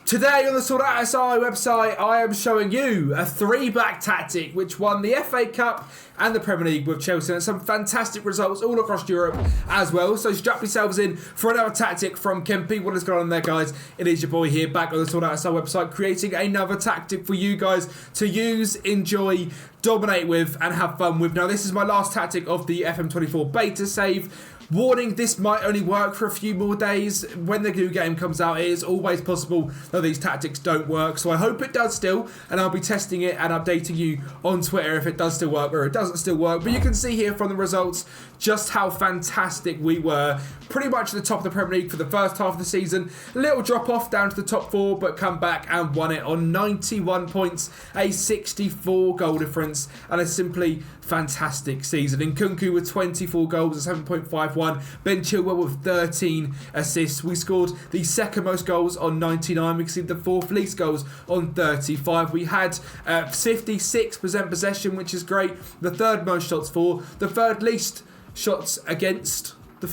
Today on the sortitoutsi website, I am showing you a three-back tactic which won the FA Cup and the Premier League with Chelsea, and some fantastic results all across Europe as well. So strap yourselves in for another tactic from Kempy. What is going on there, guys? It is your boy here, back on the sortitoutsi website, creating another tactic for you guys to use, enjoy, dominate with, and have fun with. Now, this is my last tactic of the FM24 beta save. Warning, this might only work for a few more days. When the new game comes out, it is always possible that these tactics don't work. So I hope it does still, and I'll be testing it and updating you on Twitter if it does still work or it doesn't still work. But you can see here from the results just how fantastic we were. Pretty much at the top of the Premier League for the first half of the season. A little drop off down to the top four, but come back and won it on 91 points, a 64 goal difference, and a simply fantastic season. In Nkunku with 24 goals, a 7.51. Ben Chilwell with 13 assists. We scored the second most goals on 99. We conceded the fourth least goals on 35. We had 56% possession, which is great. The third most shots for. The third least shots against. The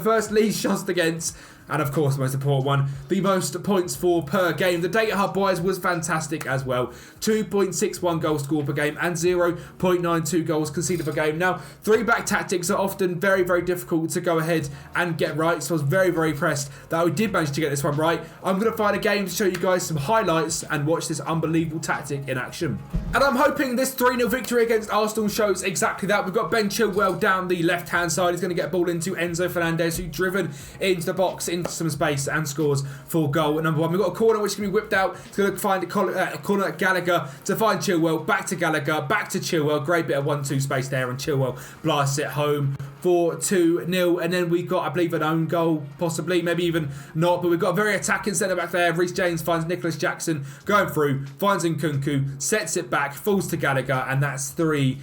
first least shots against. And of course, the most important one, the most points for per game. The data hub wise was fantastic as well. 2.61 goals scored per game and 0.92 goals conceded per game. Now, three-back tactics are often very, very difficult to go ahead and get right. So I was very, very impressed that we did manage to get this one right. I'm going to find a game to show you guys some highlights and watch this unbelievable tactic in action. And I'm hoping this 3-0 victory against Arsenal shows exactly that. We've got Ben Chilwell down the left-hand side. He's going to get a ball into Enzo Fernandez, who's driven into the box, into some space, and scores for goal number one. We've got a corner which is going to be whipped out. It's going to find a corner at Gallagher to find Chilwell. Back to Gallagher, back to Chilwell. Great bit of 1-2 space there, and Chilwell blasts it home for 2-0. And then we've got, I believe, an own goal, possibly, maybe even not. But we've got a very attacking centre back there. Reece James finds Nicholas Jackson going through, finds Nkunku, sets it back, falls to Gallagher, and that's 3-0.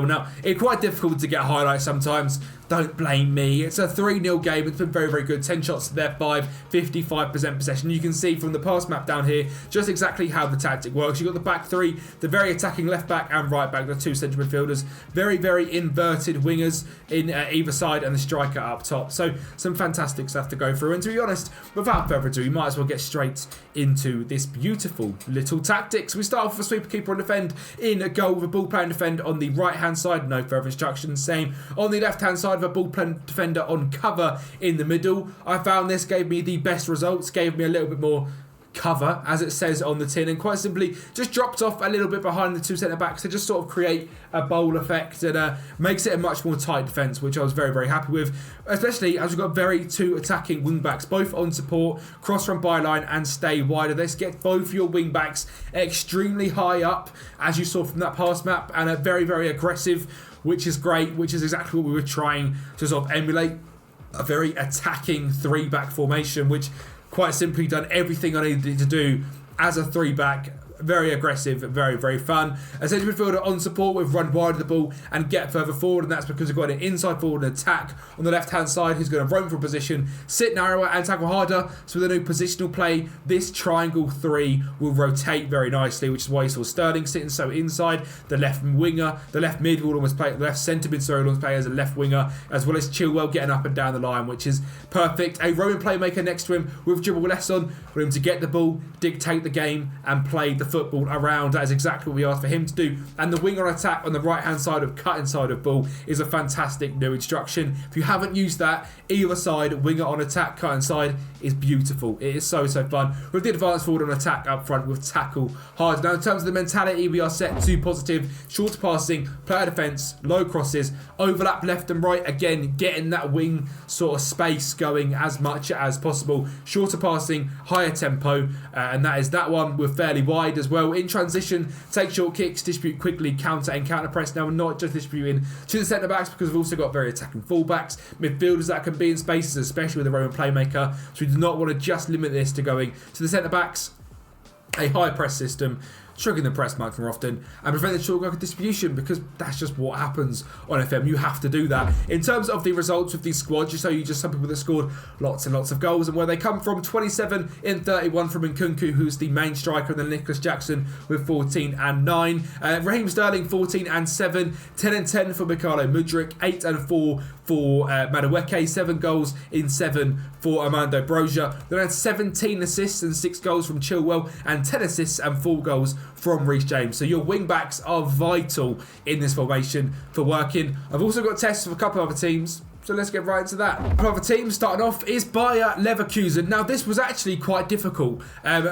Now, it's quite difficult to get highlights sometimes. Don't blame me. It's a 3-0 game. It's been very, very good. 10 shots to their 5, 55% possession. You can see from the pass map down here just exactly how the tactic works. You've got the back three, the very attacking left back and right back, the two central midfielders. Very, very inverted wingers in either side, and the striker up top. So some fantastic stuff to go through. And to be honest, without further ado, we might as well get straight into this beautiful little tactics. We start off with a sweeper, keeper and defend in a goal with a ball playing defend on the right hand side. No further instructions. Same on the left hand side, a ball playing defender on cover in the middle. I found this gave me the best results, gave me a little bit more cover, as it says on the tin, and quite simply just dropped off a little bit behind the two centre backs to just sort of create a bowl effect, and makes it a much more tight defence, which I was very, very happy with, especially as we've got two attacking wing backs, both on support, cross from byline and stay wider. Let's get both your wing backs extremely high up, as you saw from that pass map, and a very, very aggressive, which is great, which is exactly what we were trying to sort of emulate. A very attacking three-back formation, which quite simply done everything I needed to do as a three-back. Very aggressive, very, very fun. A central midfielder on support with run wide of the ball and get further forward, and that's because we've got an inside forward and attack on the left-hand side who's going to roam for position, sit narrower and tackle harder. So with a new positional play, this triangle 3 will rotate very nicely, which is why you saw Sterling sitting so inside. The left winger, the left mid will almost play, the left centre mid, sorry, will almost play as a left winger, as well as Chilwell getting up and down the line, which is perfect. A roaming playmaker next to him with dribble less on, for him to get the ball, dictate the game, and play the football around. That is exactly what we asked for him to do. And the winger attack on the right hand side of cut inside of ball is a fantastic new instruction. If you haven't used that, either side, winger on attack, cut inside, is beautiful. It is so, so fun. With the advance forward on attack up front with tackle hard. Now in terms of the mentality, we are set to positive, short passing, player defence, low crosses, overlap left and right, again getting that wing sort of space going as much as possible. Shorter passing, higher tempo, and that is that one. We're fairly wide as well. In transition, take short kicks, distribute quickly, counter and counter press. Now we're not just distributing to the centre backs, because we've also got very attacking fullbacks, midfielders that can be in spaces, especially with a Roman playmaker. So we do not want to just limit this to going to the centre backs. A high press system triggering the press much more often, and preventing short goal distribution, because that's just what happens on FM. You have to do that. In terms of the results with these squads, you show you just some people that scored lots and lots of goals and where they come from. 27 in 31 from Nkunku, who's the main striker, and then Nicholas Jackson with 14 and 9. Raheem Sterling 14 and 7. 10 and 10 for Mikhailo Mudryk. 8 and 4 for Madueke. 7 goals in 7 for Armando Broja. Then had 17 assists and 6 goals from Chilwell, and 10 assists and 4 goals from Reece James. So your wing backs are vital in this formation for working. I've also got tests of a couple of other teams, so let's get right into that. Another team starting off is Bayer Leverkusen. Now, this was actually quite difficult.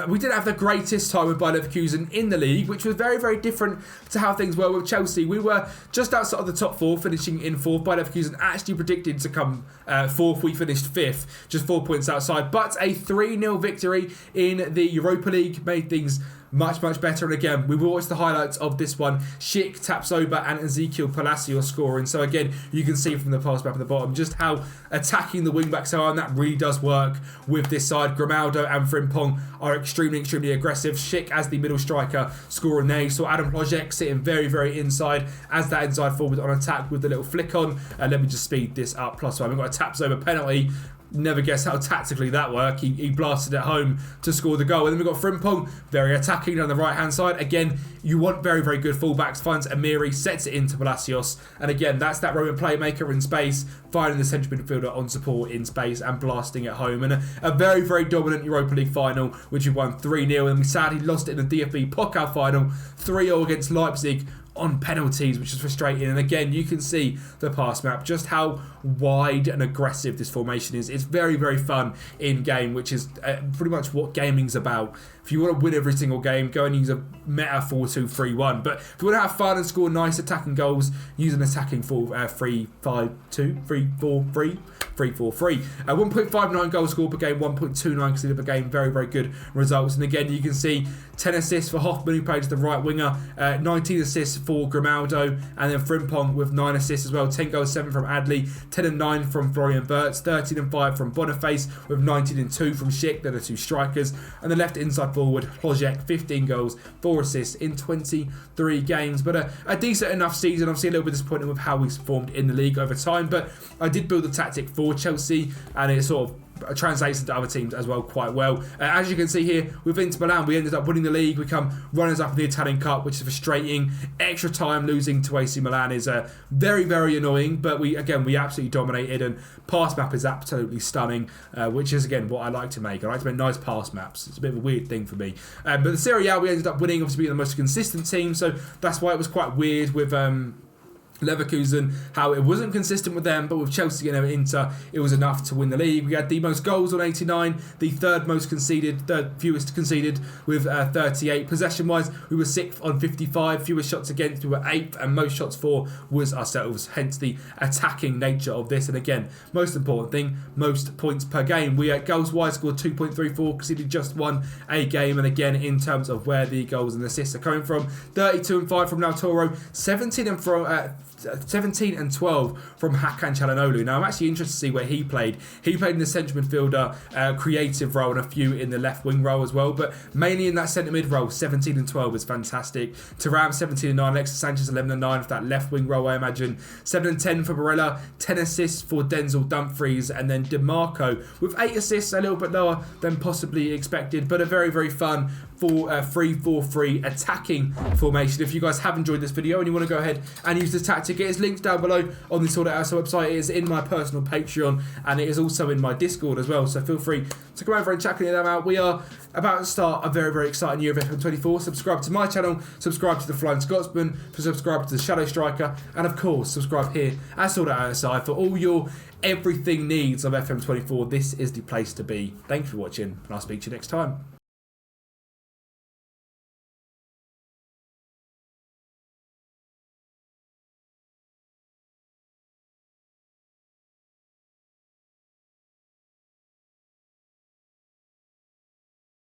We didn't have the greatest time with Bayer Leverkusen in the league, which was very, very different to how things were with Chelsea. We were just outside of the top 4, finishing in 4th. Bayer Leverkusen actually predicted to come 4th. We finished 5th, just 4 points outside. But a 3-0 victory in the Europa League made things much, much better. And again, we will watch the highlights of this one. Schick, Tapsoba and Ezekiel Palacios scoring. So again, you can see from the pass map at the bottom just how attacking the wing-backs are, and that really does work with this side. Grimaldo and Frimpong are extremely, extremely aggressive. Schick as the middle striker scoring there. You saw Adam Hlojek sitting very, very inside as that inside forward on attack with the little flick on. Let me just speed this up. +1. We've got a Tapsoba penalty. Never guess how tactically that worked. He blasted it home to score the goal. And then we've got Frimpong, very attacking on the right-hand side. Again, you want very, very good fullbacks. Finds Amiri, sets it into Palacios. And again, that's that Roman playmaker in space, finding the central midfielder on support in space and blasting it home. And a very, very dominant Europa League final, which we won 3-0. And we sadly lost it in the DFB Pokal final, 3-0 against Leipzig on penalties, which is frustrating. And again, you can see the pass map, just how wide and aggressive this formation is. It's very, very fun in game, which is pretty much what gaming's about. If you want to win every single game, go and use a meta 4-2-3-1. But if you want to have fun and score nice attacking goals, use an attacking 3-5-2, 3-4-3. 3-4-3. 1.59 goals scored per game, 1.29 conceded per game. Very, very good results. And again, you can see 10 assists for Hoffman, who plays the right winger, 19 assists for Grimaldo, and then Frimpong with 9 assists as well. 10 goals, 7 from Adley, 10 and 9 from Florian Wirtz, 13 and 5 from Boniface, with 19 and 2 from Schick. They're the 2 strikers. And the left inside forward, Hlojek, 15 goals, 4 assists in 23 games. But a decent enough season. Obviously a little bit disappointed with how we performed in the league over time, but I did build a tactic for Chelsea, and it sort of translates into other teams as well quite well. As you can see here with Inter Milan, we ended up winning the league. We come runners up in the Italian Cup, which is frustrating. Extra time losing to AC Milan is very, very annoying, but we absolutely dominated, and pass map is absolutely stunning, which is again what I like to make. I like to make nice pass maps. It's a bit of a weird thing for me. But the Serie A we ended up winning, obviously being the most consistent team, so that's why it was quite weird with Leverkusen, how it wasn't consistent with them, but with Chelsea and Inter, it was enough to win the league. We had the most goals on 89, the third fewest conceded with 38. Possession-wise, we were 6th on 55, fewest shots against, we were 8th, and most shots for was ourselves, hence the attacking nature of this. And again, most important thing, most points per game. We goals-wise scored 2.34, conceded just 1 a game, and again, in terms of where the goals and assists are coming from, 32 and 5 from Lautaro, 17 and 12 from Hakan Çalhanoğlu. Now, I'm actually interested to see where he played. He played in the central midfielder creative role and a few in the left wing role as well, but mainly in that centre mid role. 17 and 12 is fantastic. Thuram 17 and 9, Alexis Sanchez 11 and 9 for that left wing role, I imagine. 7 and 10 for Barella, 10 assists for Denzel Dumfries, and then DeMarco with 8 assists, a little bit lower than possibly expected, but a very, very fun 3-4-3 attacking formation. If you guys have enjoyed this video and you want to go ahead and use this tactic, it is linked down below on the sortitoutsi website. It is in my personal Patreon, and it is also in my Discord as well, so feel free to come over and check them out. We are about to start a very, very exciting year of FM24. Subscribe to my channel, subscribe to the Flying Scotsman, subscribe to the Shadow Striker, and of course subscribe here at sortitoutsi for all your everything needs of FM24. This is the place to be. Thank you for watching, and I'll speak to you next time.